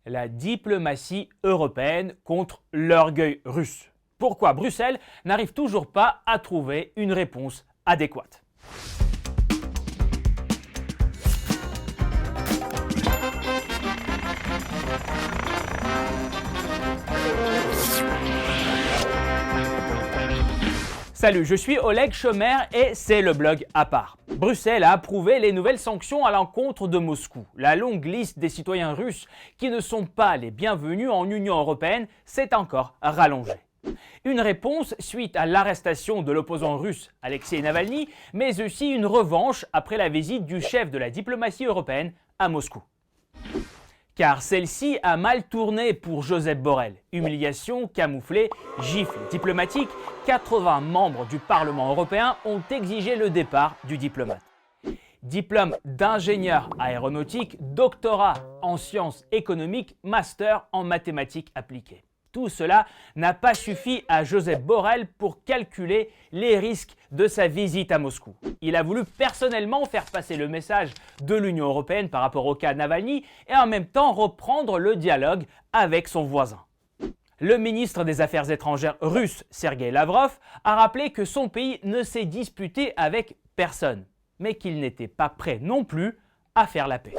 La diplomatie européenne contre l'orgueil russe. Pourquoi Bruxelles n'arrive toujours pas à trouver une réponse adéquate? Salut, je suis Oleg Chomer et c'est le blog à part. Bruxelles a approuvé les nouvelles sanctions à l'encontre de Moscou. La longue liste des citoyens russes qui ne sont pas les bienvenus en Union européenne s'est encore rallongée. Une réponse suite à l'arrestation de l'opposant russe Alexei Navalny, mais aussi une revanche après la visite du chef de la diplomatie européenne à Moscou. Car celle-ci a mal tourné pour Josep Borrell. Humiliation, camouflée, gifle diplomatique, 80 membres du Parlement européen ont exigé le départ du diplomate. Diplôme d'ingénieur aéronautique, doctorat en sciences économiques, master en mathématiques appliquées. Tout cela n'a pas suffi à Josep Borrell pour calculer les risques de sa visite à Moscou. Il a voulu personnellement faire passer le message de l'Union européenne par rapport au cas Navalny et en même temps reprendre le dialogue avec son voisin. Le ministre des Affaires étrangères russe, Sergueï Lavrov, a rappelé que son pays ne s'est disputé avec personne, mais qu'il n'était pas prêt non plus à faire la paix.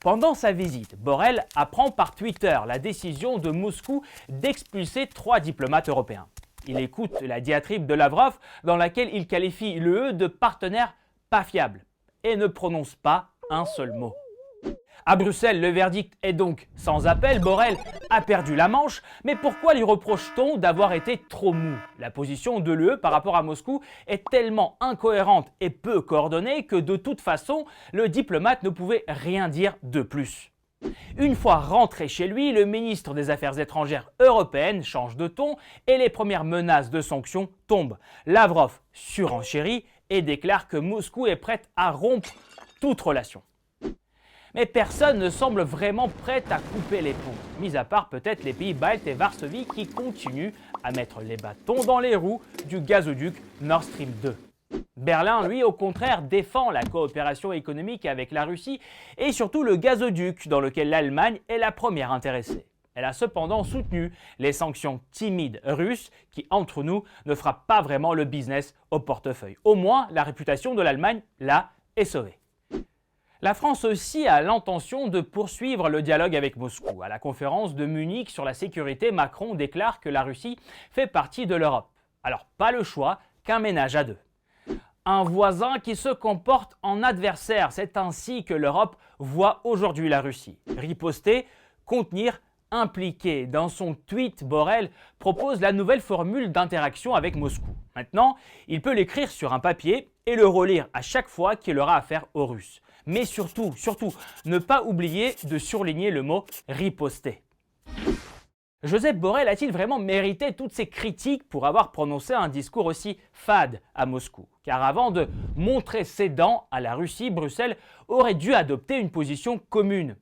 Pendant sa visite, Borrell apprend par Twitter la décision de Moscou d'expulser 3 diplomates européens. Il écoute la diatribe de Lavrov dans laquelle il qualifie l'UE de partenaire pas fiable et ne prononce pas un seul mot. À Bruxelles, le verdict est donc sans appel. Borrell a perdu la manche, mais pourquoi lui reproche-t-on d'avoir été trop mou? La position de l'UE par rapport à Moscou est tellement incohérente et peu coordonnée que de toute façon, le diplomate ne pouvait rien dire de plus. Une fois rentré chez lui, le ministre des Affaires étrangères européennes change de ton et les premières menaces de sanctions tombent. Lavrov surenchérit et déclare que Moscou est prête à rompre toute relation. Mais personne ne semble vraiment prêt à couper les ponts, mis à part peut-être les pays baltes et Varsovie qui continuent à mettre les bâtons dans les roues du gazoduc Nord Stream 2. Berlin, lui, au contraire, défend la coopération économique avec la Russie et surtout le gazoduc dans lequel l'Allemagne est la première intéressée. Elle a cependant soutenu les sanctions timides russes qui, entre nous, ne fera pas vraiment le business au portefeuille. Au moins, la réputation de l'Allemagne, là, est sauvée. La France aussi a l'intention de poursuivre le dialogue avec Moscou. À la conférence de Munich sur la sécurité, Macron déclare que la Russie fait partie de l'Europe. Alors pas le choix qu'un ménage à deux. Un voisin qui se comporte en adversaire, c'est ainsi que l'Europe voit aujourd'hui la Russie. Riposter, contenir, impliquer. Dans son tweet, Borrell propose la nouvelle formule d'interaction avec Moscou. Maintenant, il peut l'écrire sur un papier et le relire à chaque fois qu'il aura affaire aux Russes. Mais surtout, ne pas oublier de surligner le mot « riposter ». Josep Borrell a-t-il vraiment mérité toutes ces critiques pour avoir prononcé un discours aussi fade à Moscou? Car avant de montrer ses dents à la Russie, Bruxelles aurait dû adopter une position commune.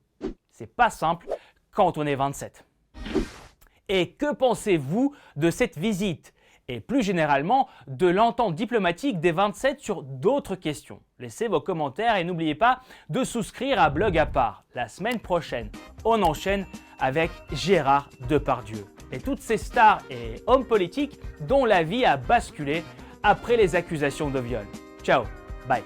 C'est pas simple quand on est 27. Et que pensez-vous de cette visite? Et plus généralement, de l'entente diplomatique des 27 sur d'autres questions? Laissez vos commentaires et n'oubliez pas de souscrire à Blog à part. La semaine prochaine, on enchaîne avec Gérard Depardieu et toutes ces stars et hommes politiques dont la vie a basculé après les accusations de viol. Ciao, bye.